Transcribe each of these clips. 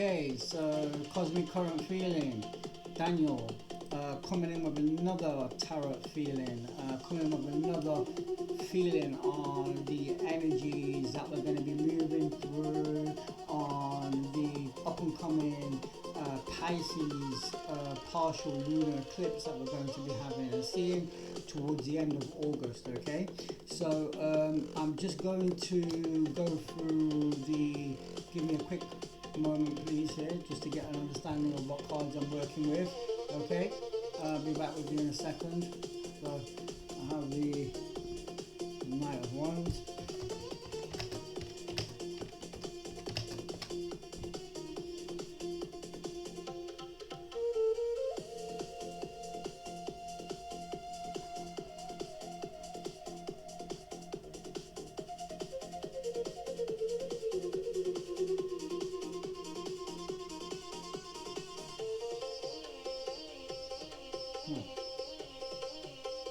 Okay, so cosmic current feeling, Daniel, coming in with another tarot feeling, coming with another feeling on the energies that we're going to be moving through on the up and coming Pisces partial lunar eclipse that we're going to be having and seeing towards the end of August. Okay, so I'm just going to go through the, give me a quick moment please here, just to get an understanding of what cards I'm working with. Okay, I'll be back with you in a second. So I have the Knight of Wands.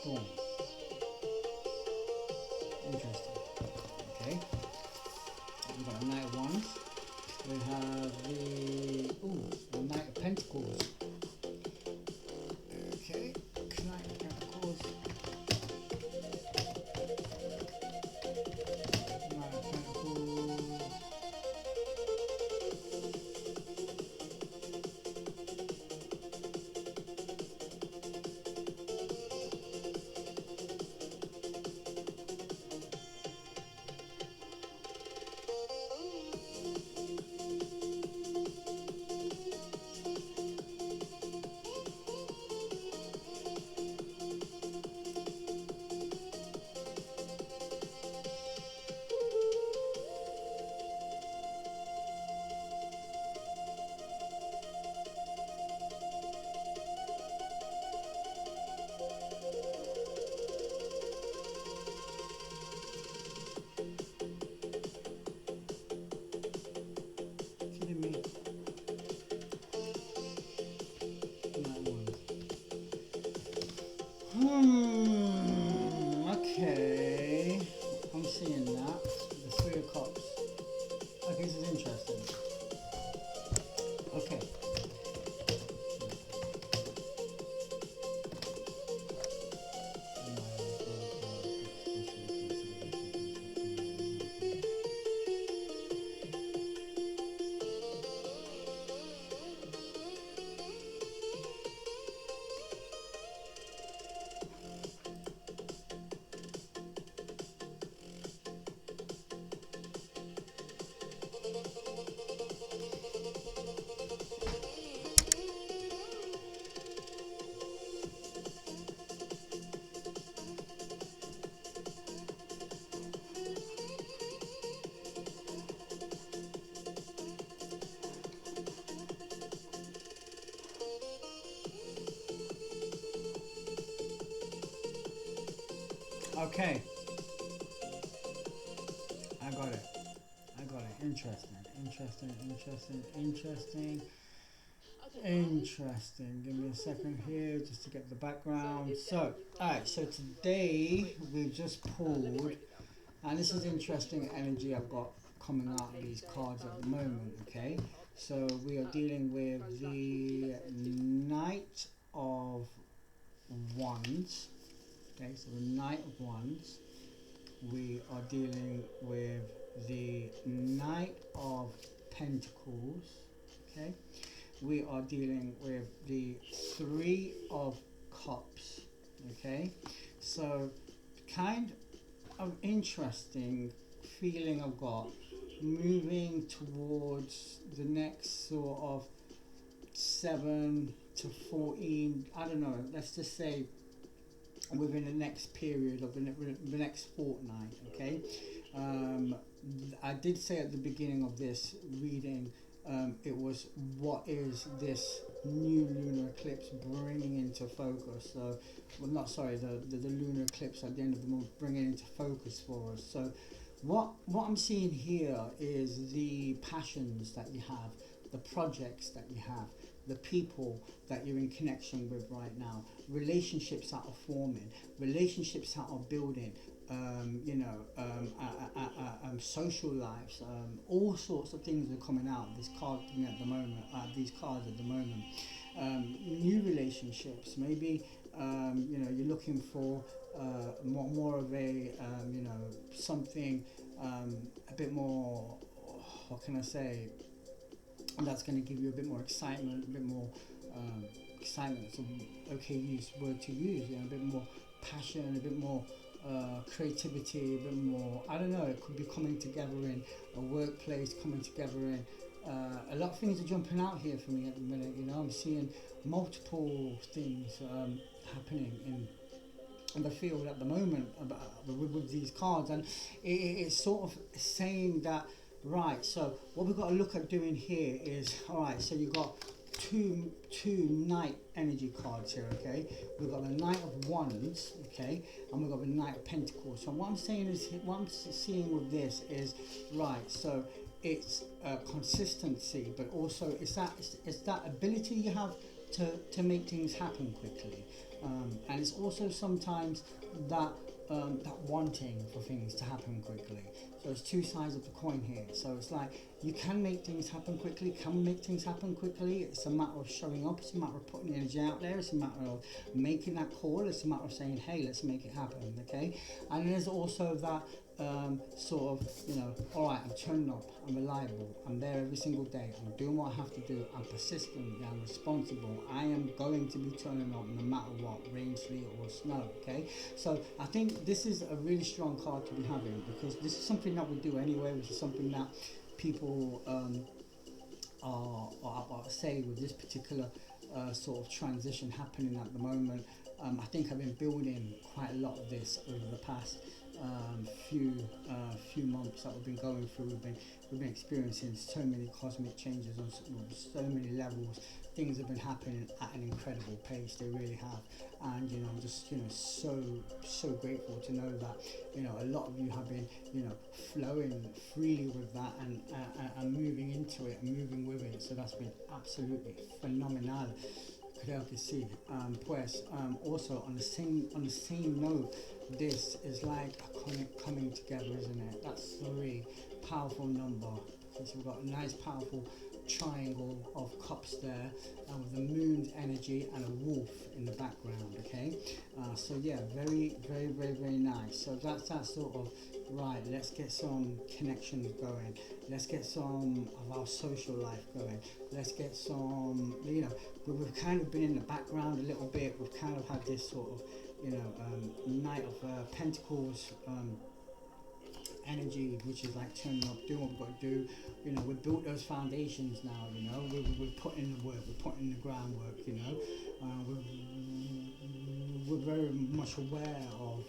Boom. Interesting. Okay. We've got a Knight of Wands. We have the Knight of Pentacles. Okay. Knight of Pentacles. Knight of Pentacles. Okay, I'm seeing that. The Three of Cups. Okay, this is interesting. Okay. Okay. I got it. Interesting. Give me a second here just to get the background. So, alright, so today we've just pulled, and this is interesting energy I've got coming out of these cards at the moment, okay? So we are dealing with the Knight of Wands. Okay, so the Knight of Wands. We are dealing with the Knight of Pentacles. Okay, we are dealing with the Three of Cups. Okay, so kind of interesting feeling I've got moving towards the next sort of 7 to 14, I don't know, let's just say within the next period of the next fortnight. Okay, I did say at the beginning of this reading, it was what is this new lunar eclipse bringing into focus. So, well, not sorry, the lunar eclipse at the end of the month bringing into focus for us. So what I'm seeing here is the passions that you have, the projects that you have, the people that you're in connection with right now, relationships that are forming, relationships that are building, social lives, all sorts of things are coming out of this card at the moment, these cards at the moment. New relationships, maybe, you're looking for more of a, something a bit more, what can I say, that's going to give you a bit more excitement, a bit more excitement, some okay use word to use, a bit more passion, a bit more creativity, a bit more, I don't know, it could be coming together in a workplace, coming together in a lot of things are jumping out here for me at the minute. I'm seeing multiple things happening in the field at the moment with these cards, and it's sort of saying that, right, so what we've got to look at doing here is, all right, so you've got two Knight energy cards here, okay? We've got the Knight of Wands, okay, and we've got the Knight of Pentacles. So what I'm saying is, what I'm seeing with this is, right, so it's consistency, but also it's that ability you have to make things happen quickly, and it's also sometimes that that wanting for things to happen quickly. So it's two sides of the coin here. So it's like you can make things happen quickly, It's a matter of showing up, it's a matter of putting energy out there, it's a matter of making that call, it's a matter of saying, hey, let's make it happen, okay? And there's also that sort of, all right, I'm turning up, I'm reliable, I'm there every single day, I'm doing what I have to do, I'm persistent, I'm responsible, I am going to be turning up no matter what, rain, sleet or snow, okay? So I think this is a really strong card to be having, because this is something that we do anyway, which is something that people are say with this particular sort of transition happening at the moment. I think I've been building quite a lot of this over the past few months that we've been going through. We've been experiencing so many cosmic changes on so many levels. Things have been happening at an incredible pace. They really have, and I'm just so grateful to know that a lot of you have been flowing freely with that and moving into it and moving with it. So that's been absolutely phenomenal. Creo que sí. Pues also on the same note, this is like a coming together, isn't it? That's 3, powerful number. Okay, so we've got a nice powerful triangle of cups there, with the moon's energy and a wolf in the background. Okay, so yeah, very nice. So that's that sort of, right, let's get some connections going, let's get some of our social life going, let's get some, we've kind of been in the background a little bit. We've kind of had this sort of Knight of Pentacles energy, which is like turning up, doing what we've got to do. We've built those foundations now. We're putting the work, we're putting the groundwork. We're very much aware of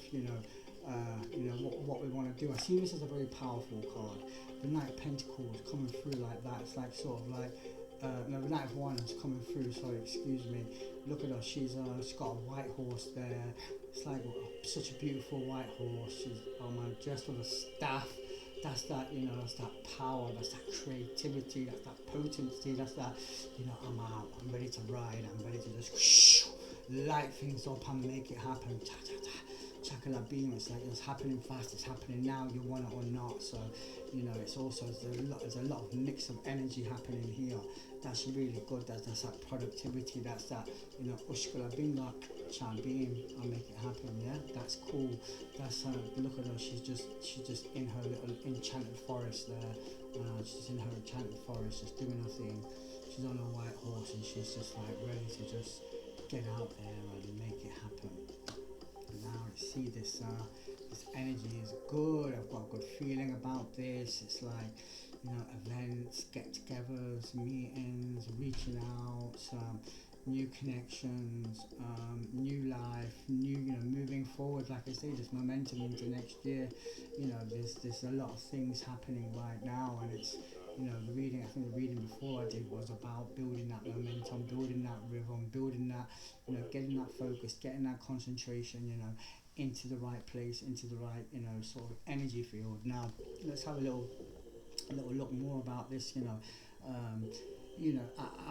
what we want to do. I see this as a very powerful card. The Knight of Pentacles coming through like that. It's like sort of like no, the Knight of Wands coming through. Sorry, excuse me. Look at her. She's got a white horse there. It's like such a beautiful white horse. She's dressed with a staff. That's that, that's that power, that's that creativity, that's that potency, that's that, I'm out, I'm ready to ride, I'm ready to just light things up and make it happen. Ta ta ta. Chakala beam, it's like it's happening fast, it's happening now, you want it or not. So it's also there's a lot of mix of energy happening here. That's really good. That's that productivity, that's that ushkala binga chan beam, I'll make it happen. Yeah, that's cool. That's look at her, she's just in her little enchanted forest there. She's in her enchanted forest, just doing her thing. She's on her white horse and she's just like ready to just get out there and make it happen. Now I see this energy is good. I've got a good feeling about this. It's like events, get-togethers, meetings, reaching out, new connections, new life, new moving forward. Like I say, there's momentum into next year. There's a lot of things happening right now, and it's the reading. I think the reading before I did was about building that momentum, building that rhythm, building that getting that focus, getting that concentration, into the right place, into the right sort of energy field. Now let's have a little look more about this.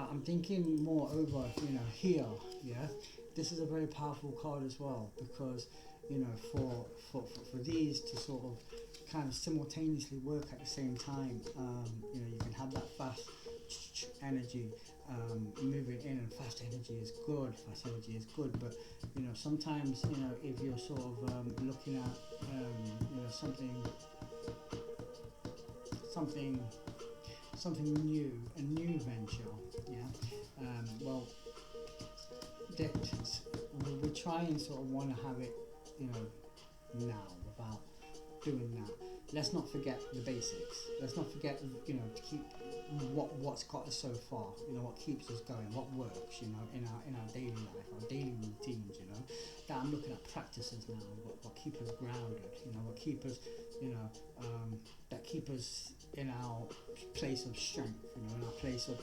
I'm thinking more over, here, yeah. This is a very powerful card as well because, for these to sort of kind of simultaneously work at the same time, you can have that fast energy moving in, and fast energy is good. Fast energy is good, but sometimes if you're sort of looking at something something new, a new venture, yeah. Well, that we try and sort of want to have it, now without doing that. Let's not forget the basics. Let's not forget, to keep what's got us so far. What keeps us going, what works, in our daily life, our daily routines. That I'm looking at practices now. What keep us grounded. What keep us, that keep us in our place of strength. In our place of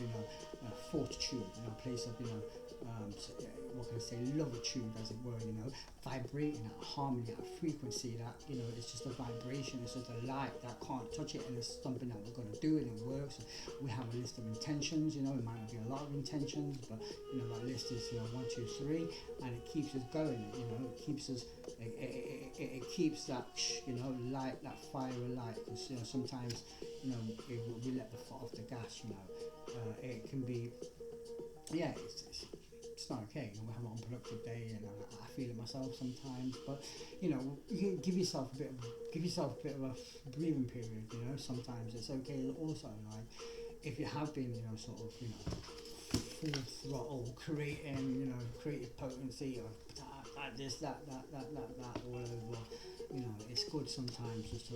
fortitude. In our place of what can I say, lovitude, as it were, vibrating at harmony, at a frequency that, it's just a vibration, it's just a light that can't touch it, and it's something that we're going to do, and it works. We have a list of intentions, it might not be a lot of intentions, but, that list is, 1, 2, 3, and it keeps us going, it keeps us, it keeps that, light, that fire alight, because, sometimes, if we let the foot off the gas, it can be, it's not okay. We have an unproductive day, and I feel it myself sometimes. But you give yourself a bit of a breathing period. Sometimes it's okay. Also, like if you have been, sort of, full throttle creating, creative potency, or this, that, or whatever. It's good sometimes just to,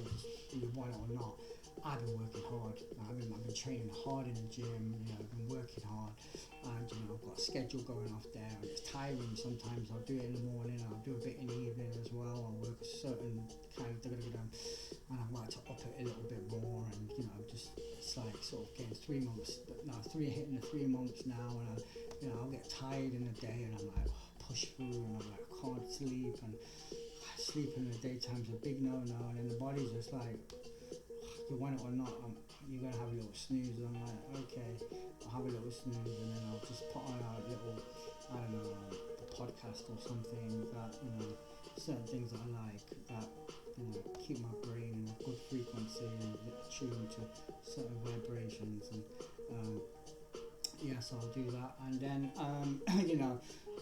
you want it or not. I've been working hard. I've been training hard in the gym. I've been working hard, and I've got a schedule going off there. And it's tiring sometimes. I'll do it in the morning. I'll do a bit in the evening as well. I'll work a certain kind of, and I like to up it a little bit more. And it's like sort of getting 3 months. Now hitting the 3 months now, and I'll get tired in the day, and I'm like, push through, and I'm like, I can't sleep, and sleeping in the daytime's a big no-no, and then the body's just like, you want it or not, you're going to have a little snooze. And I'm like, okay, I'll have a little snooze, and then I'll just put on a little, I don't know, a podcast or something that, certain things that I like, that, keep my brain in a good frequency and tuned to certain vibrations. And, so I'll do that. And then,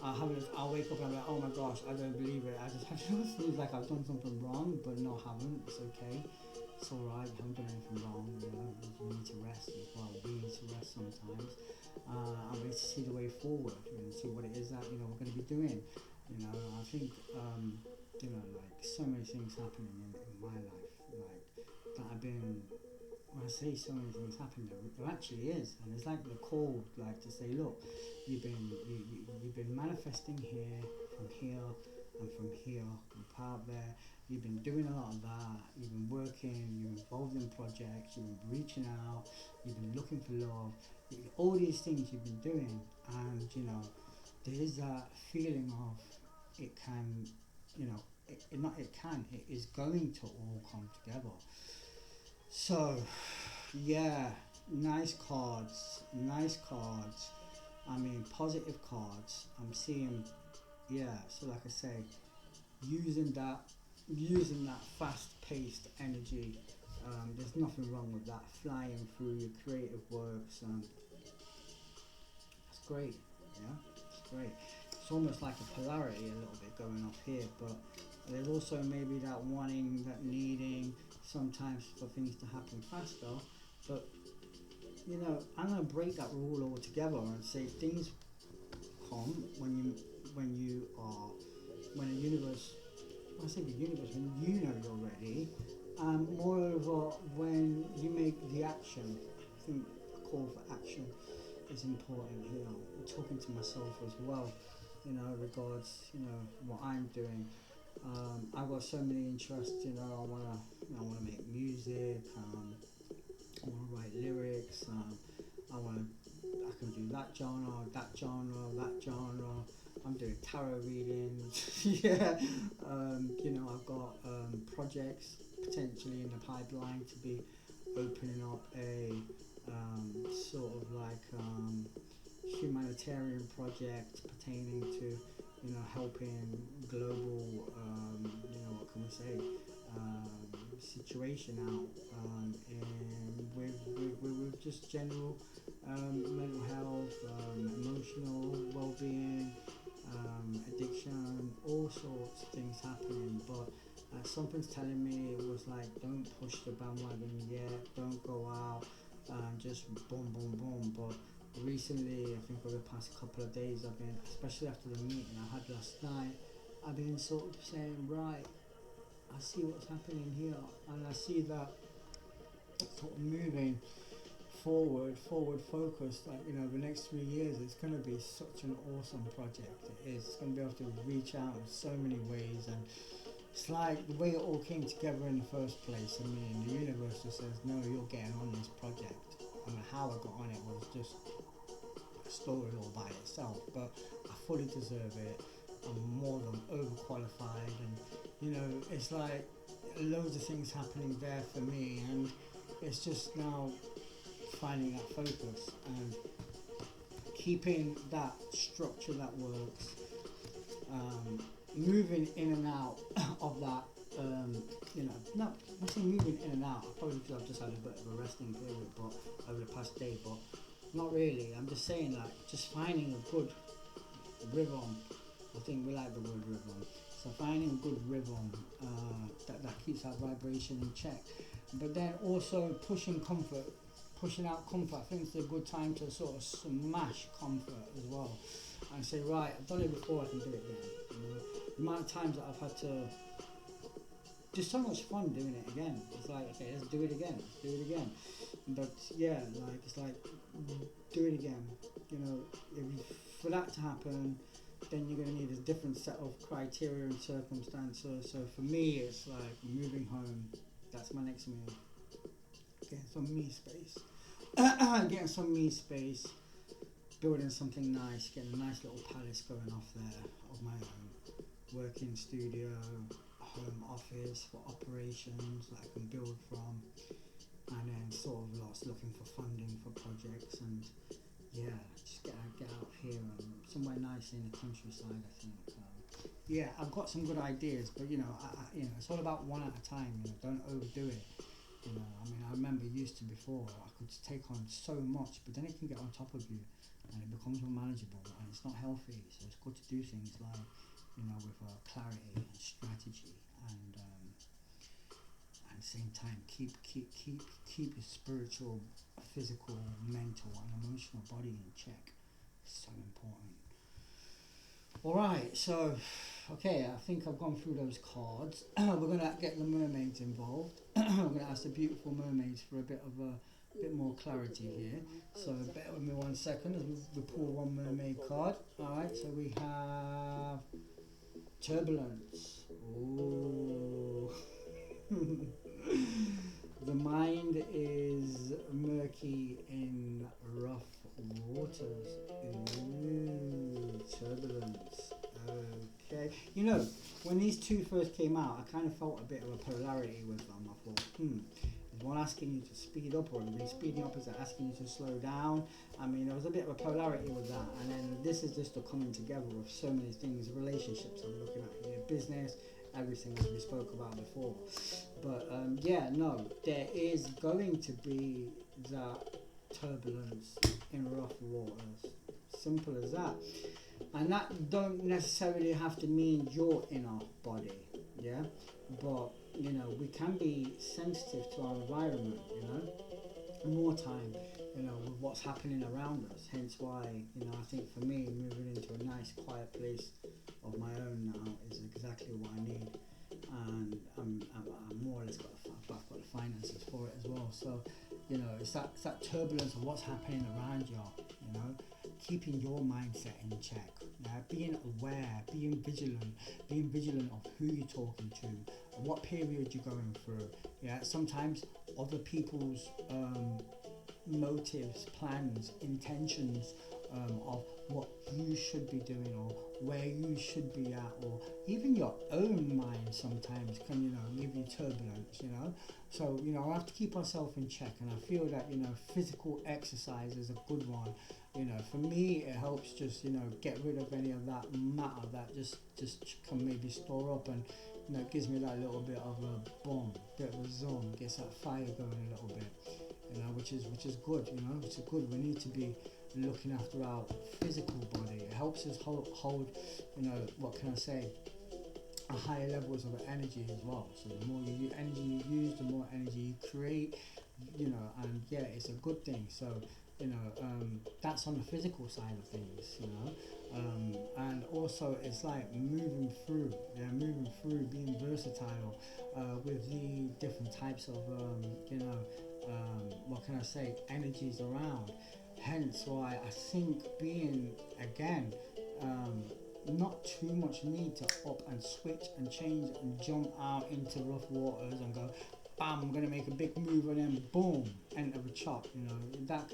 I'll wake up and I'm like, oh my gosh, I don't believe it. I just have to snooze like I've done something wrong, but no, I haven't. It's okay. It's alright, you haven't done anything wrong, you need to rest as well. We need to rest sometimes. I'm ready to see the way forward, see what it is that, we're going to be doing. I think, like so many things happening in my life, like that I've been, when I say so many things happening, there actually is, and it's like the call, like to say, look, you've been manifesting here, and from here, and out there. You've been doing a lot of that, you've been working, you're involved in projects, you've been reaching out, you've been looking for love, all these things you've been doing, and there is that feeling of it can, it is going to all come together. So, yeah, nice cards, positive cards, I'm seeing, so like I say, using that fast-paced energy, there's nothing wrong with that, flying through your creative works, it's great, it's great. It's almost like a polarity a little bit going off here, but there's also maybe that wanting, that needing sometimes for things to happen faster, but I'm going to break that rule altogether and say things come when the universe, I say the universe, when you're ready, moreover when you make the action. I think a call for action is important here. I'm talking to myself as well, regards, what I'm doing. I've got so many interests, I wanna make music, I wanna write lyrics, I can do that genre, that genre. I'm doing tarot readings. I've got projects potentially in the pipeline to be opening up a sort of like humanitarian project pertaining to, helping global, what can we say, situation out, and with just general mental health, emotional well-being, addiction, all sorts of things happening. But something's telling me it was like, don't push the bandwagon yet, don't go out, just boom, boom, boom. But recently, I think over the past couple of days, I've been, especially after the meeting I had last night, I've been sort of saying, right, I see what's happening here, and I see that sort of moving forward focused. Like, the next 3 years, it's going to be such an awesome project. It is. It's going to be able to reach out in so many ways, and it's like the way it all came together in the first place. I mean, the universe just says, no, you're getting on this project. I mean, how I got on it was just a story all by itself, but I fully deserve it. I'm more than overqualified, and it's like loads of things happening there for me, and it's just now finding that focus and keeping that structure that works, moving in and out of that, not saying moving in and out, probably because I've just had a bit of a resting period but over the past day, but not really. I'm just saying, like, just finding a good rhythm. I think we like the word rhythm. So finding a good rhythm that keeps that vibration in check. But then also pushing out comfort. I think it's a good time to sort of smash comfort as well. And say, right, I've done it before, I can do it again. The amount of times that I've had to, just so much fun doing it again. It's like, okay, let's do it again. But yeah, like, it's like, do it again. For that to happen, then you're going to need a different set of criteria and circumstances. So for me, it's like moving home. That's my next move. Getting some me space. Building something nice. Getting a nice little palace going off there of my own. Working studio, home office for operations that I can build from. And then sort of looking for funding for projects, and yeah, just get out of here and somewhere nice in the countryside, I think. Yeah, I've got some good ideas, but it's all about one at a time. Don't overdo it. I mean, I remember used to before, I could take on so much, but then it can get on top of you, and it becomes unmanageable, and it's not healthy. So it's good to do things like, with clarity and strategy, and at the same time, keep your spiritual, physical, mental, and emotional body in check. It's so important. Alright, so, okay, I think I've gone through those cards. We're going to get the mermaids involved. I'm going to ask the beautiful mermaids for a bit more clarity here. So bear with me 1 second as we pull one mermaid card. Alright, so we have turbulence. Ooh. The mind is murky in rough waters. Ooh, turbulence. Okay. When these two first came out, I kind of felt a bit of a polarity with them. I thought, is one asking you to speed up, or are they speeding up? Is it asking you to slow down? I mean, there was a bit of a polarity with that. And then this is just a coming together of so many things, relationships I'm looking at here, business, everything as we spoke about before. But there is going to be that turbulence in rough waters. Simple as that. And that don't necessarily have to mean your inner body, yeah? But, we can be sensitive to our environment, more time, with what's happening around us. Hence why, I think for me, moving into a nice quiet place of my own now is exactly what I need. And I'm more or less I've got the finances for it as well. So, it's that turbulence of what's happening around you, keeping your mindset in check, being aware, being vigilant of who you're talking to, what period you're going through. Yeah, sometimes other people's motives, plans, intentions of what you should be doing or where you should be at, or even your own mind sometimes can, give you turbulence, So, I have to keep ourselves in check, and I feel that, physical exercise is a good one. For me, it helps just, get rid of any of that matter that just can maybe store up, and, it gives me that little bit of a boom, bit of a zone, gets that fire going a little bit, which is good, which is good. We need to be looking after our physical body. It helps us hold what can I say, a higher levels of energy as well. So the more energy you use, the more energy you create, and yeah, it's a good thing. So that's on the physical side of things, and also it's like moving through, being versatile with the different types of what can I say, energies around. Hence why I think being, again, not too much need to up and switch and change and jump out into rough waters and go, bam, I'm gonna make a big move and then boom, enter the chop. That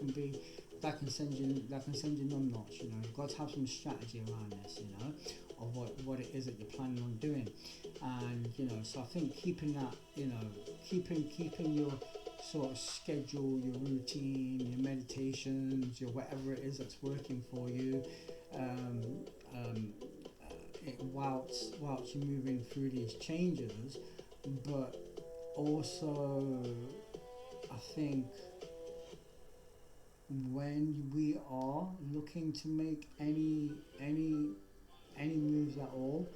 can send you numb knots. You've got to have some strategy around this, of what it is that you're planning on doing, and so I think keeping that, keeping your sort of schedule, your routine, your meditations, your whatever it is that's working for you, whilst you're moving through these changes. But also, I think when we are looking to make any moves at all,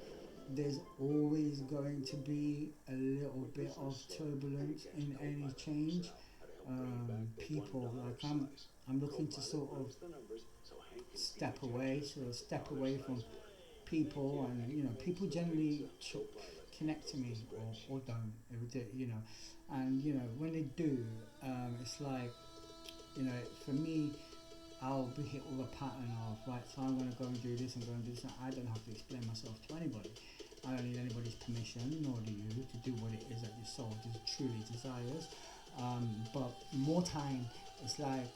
there's always going to be a little bit of turbulence in any change. People, like I'm looking to sort of step away from people, and people generally connect to me or don't, and when they do, it's like, for me, I'll be hit with a pattern of, right, so I'm going to go and do this and go and do this, and I don't have to explain myself to anybody. I don't need anybody's permission, nor do you, to do what it is that your soul truly desires. But more time, it's like,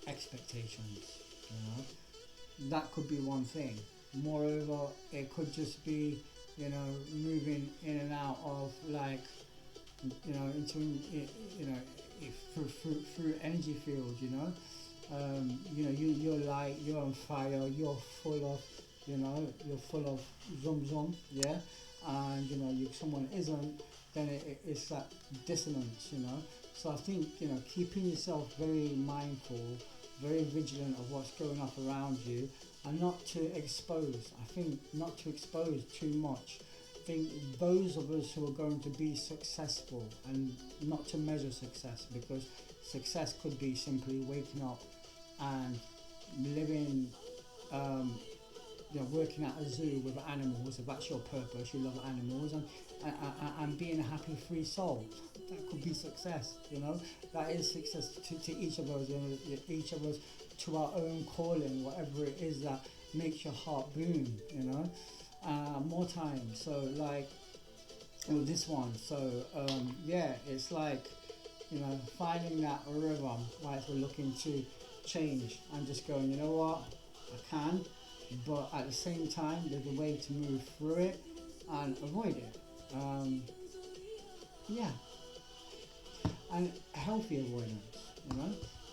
expectations, that could be one thing. Moreover, it could just be, moving in and out of, like, into, through energy fields, you're light, you're on fire, you're full of, you're full of zum, yeah, and someone isn't, then it's that dissonance, So I think, keeping yourself very mindful, very vigilant of what's going on around you, and not to expose. I think not to expose too much. I think those of us who are going to be successful, and not to measure success, because success could be simply waking up and living, working at a zoo with animals, if that's your purpose, you love animals, and being a happy free soul. That could be success, that is success to each of us, each of us to our own calling, whatever it is that makes your heart boom, more time. So like with this one, so it's like, finding that rhythm whilst we're looking to change, and just going, you know what, I can, but at the same time there's a way to move through it and avoid it. And healthy avoidance,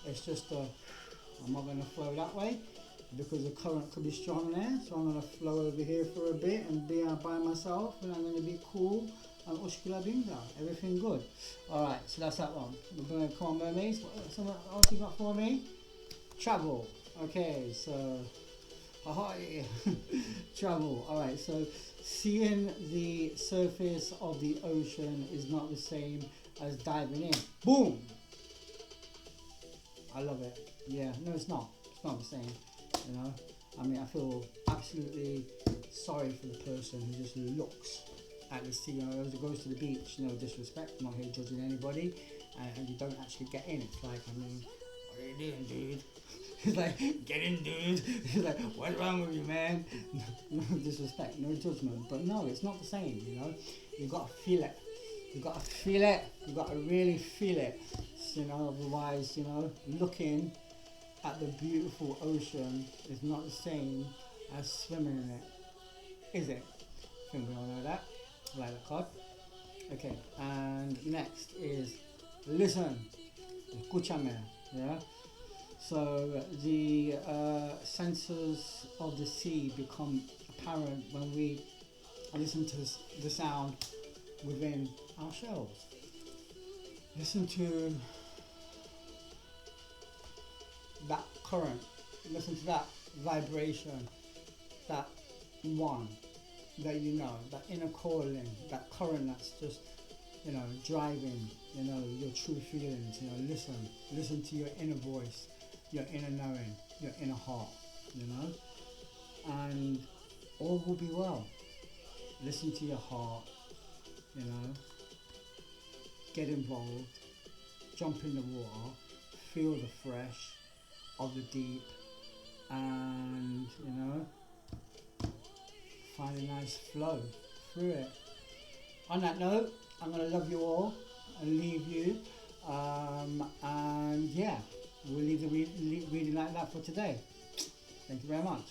it's just I'm not going to flow that way because the current could be strong there, so I'm going to flow over here for a bit and be out by myself, and I'm going to be cool and ushkula binga, everything good. Alright, so that's that one. We're going to come on, mermaids. What else you got for me? Travel. Okay, so ahoy. Travel. Alright, so seeing the surface of the ocean is not the same as diving in. Boom! I love it. Yeah, no, it's not. It's not the same. I mean, I feel absolutely sorry for the person who just looks at the sea, as it goes to the beach. No disrespect, I'm not here judging anybody, and you don't actually get in. It's like, I mean, what are you doing, dude? It's like, get in, dude. It's like, what's wrong with you, man? No disrespect, no judgment, but no, it's not the same. You've got to feel it. You got to feel it. You got to really feel it. You know, otherwise, you know, looking at the beautiful ocean is not the same as swimming in it, is it? I think we all know that. Like the card. Okay, and next is listen. Escúchame. Yeah. So the sensors of the sea become apparent when we listen to the sound within our shells. Listen to that current, listen to that vibration, that one that you know, that inner calling, that current that's just, you know, driving, you know, your true feelings, you know, listen to your inner voice, your inner knowing, your inner heart, you know, and all will be well. Listen to your heart, you know, get involved, jump in the water, feel the fresh of the deep, and, you know, find a nice flow through it. On that note, I'm going to love you all and leave you, and yeah, we'll leave the reading like that for today. Thank you very much.